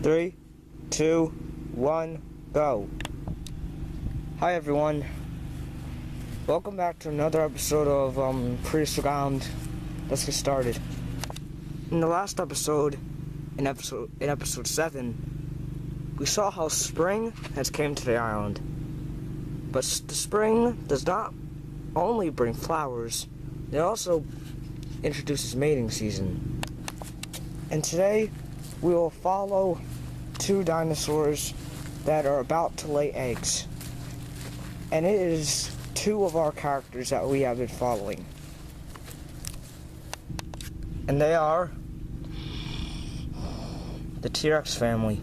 3, 2, 1, go. Hi everyone. Welcome back to another episode of Prehistoric Island. Let's get started. In the last episode, in episode 7, we saw how spring has came to the island. But the spring does not only bring flowers, it also introduces mating season. And today, we will follow two dinosaurs that are about to lay eggs. And it is two of our characters that we have been following. And they are the T-Rex family.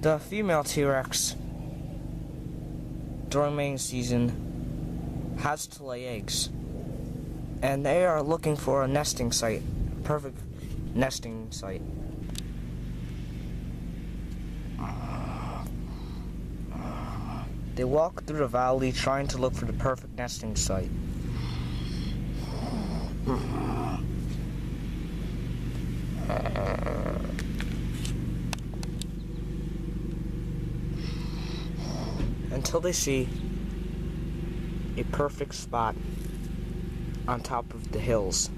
The female T-Rex during mating season has to lay eggs, and they are looking for a nesting site, a perfect nesting site. They walk through the valley trying to look for the perfect nesting site. Until they see a perfect spot on top of the hills.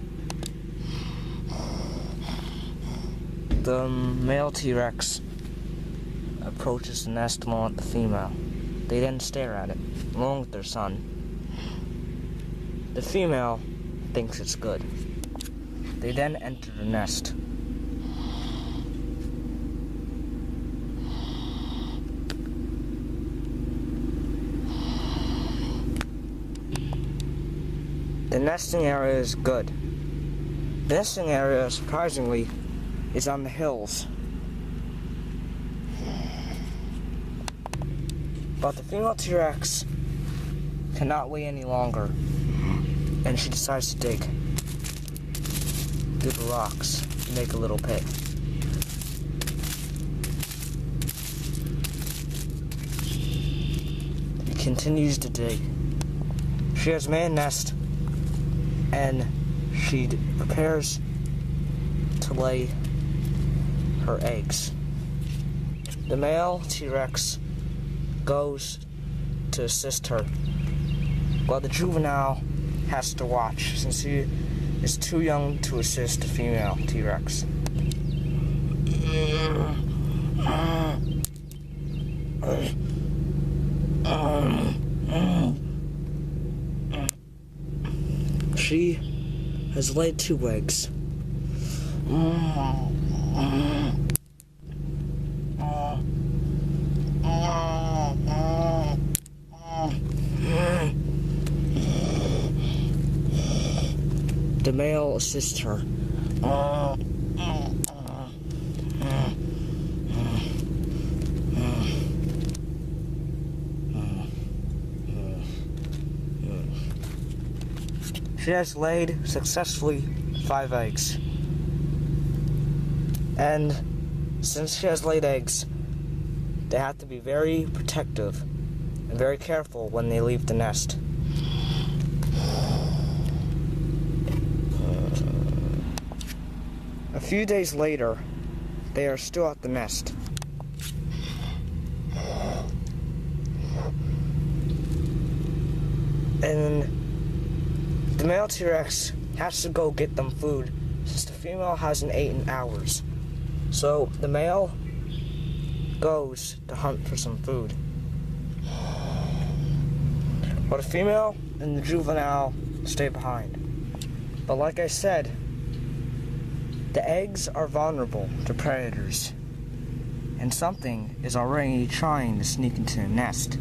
The male T-Rex approaches the nest along with the female. They then stare at it, along with their son. The female thinks it's good. They then enter the nest. The nesting area is good. The nesting area, surprisingly, is on the hills. But the female T-Rex cannot wait any longer, and she decides to dig through the rocks to make a little pit. She continues to dig. She has made a nest, and she prepares to lay her eggs. The male T-Rex goes to assist her, while the juvenile has to watch since he is too young to assist the female T-Rex. She has laid 2 eggs. The male assists her. She has laid successfully 5 eggs. And since she has laid eggs, they have to be very protective and very careful when they leave the nest. A few days later, they are still at the nest. And the male T-Rex has to go get them food since the female hasn't eaten in hours. So the male goes to hunt for some food, while the female and the juvenile stay behind. But like I said, the eggs are vulnerable to predators, and something is already trying to sneak into the nest.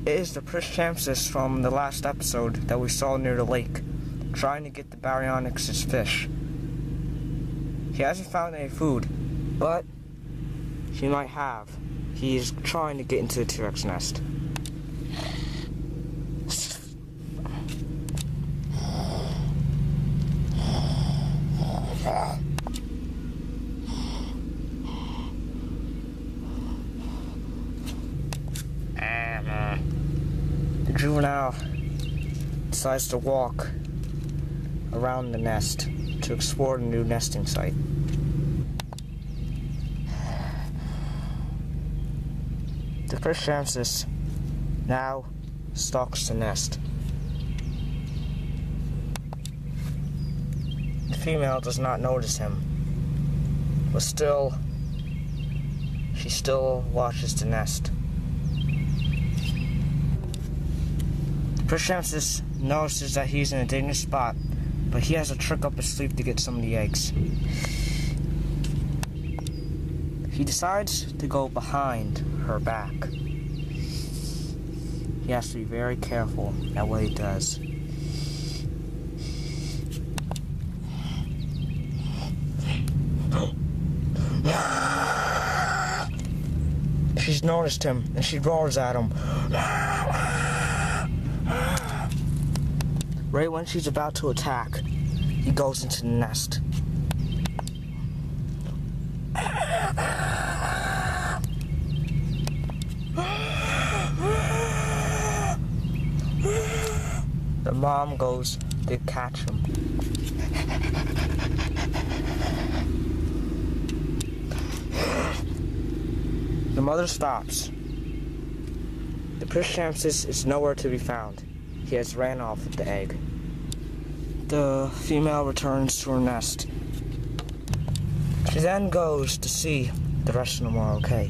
It is the Prehistoric from the last episode that we saw near the lake, trying to get the Baryonyx's fish. He hasn't found any food, but he might have. He is trying to get into the T-Rex nest. juvenile decides to walk around the nest to explore the new nesting site. The Prehistoric now stalks the nest. The female does not notice him, but she still watches the nest. The Prehistoric notices that he's in a dangerous spot, but he has a trick up his sleeve to get some of the eggs. He decides to go behind her back. He has to be very careful at what he does. She's noticed him and she roars at him. Right when she's about to attack, he goes into the nest. The mom goes to catch him. The mother stops. The Prehistoric is nowhere to be found. He has ran off with the egg. The female returns to her nest. She then goes to see the rest of them are okay.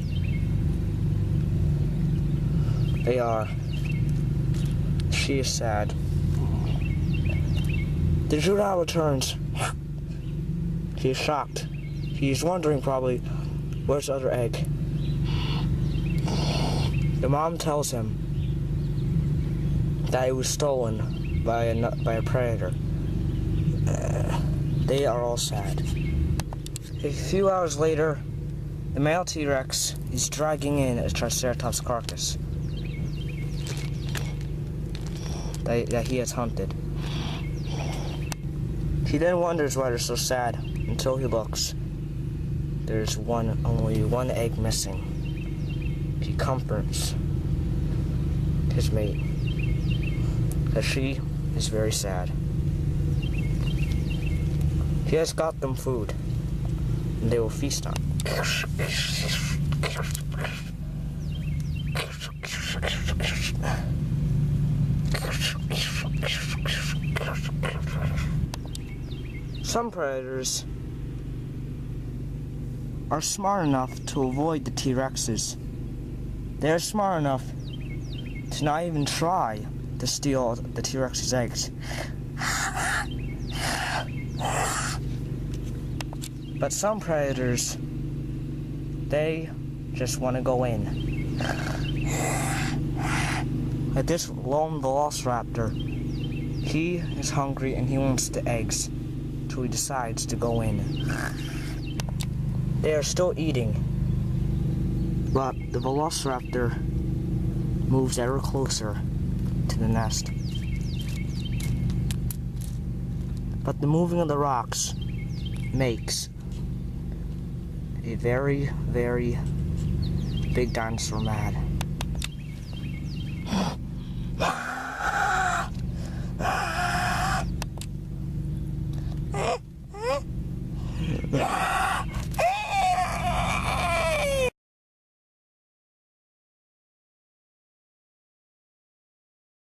They are. She is sad. The juvenile returns. He is shocked. He is wondering probably, where's the other egg? The mom tells him that it was stolen by a predator. They are all sad. A few hours later, the male T-Rex is dragging in a Triceratops carcass that he has hunted. He then wonders why they're so sad until he looks. There's only one egg missing. He comforts his mate, as she is very sad. He has got them food, and they will feast on it. Some predators are smart enough to avoid the T-Rexes. They are smart enough to not even try to steal the T-Rex's eggs. But some predators, they just want to go in. Like this lone velociraptor, he is hungry and he wants the eggs, so he decides to go in. They are still eating, but the velociraptor moves ever closer to the nest. But the moving of the rocks makes a very, very big dinosaur mad.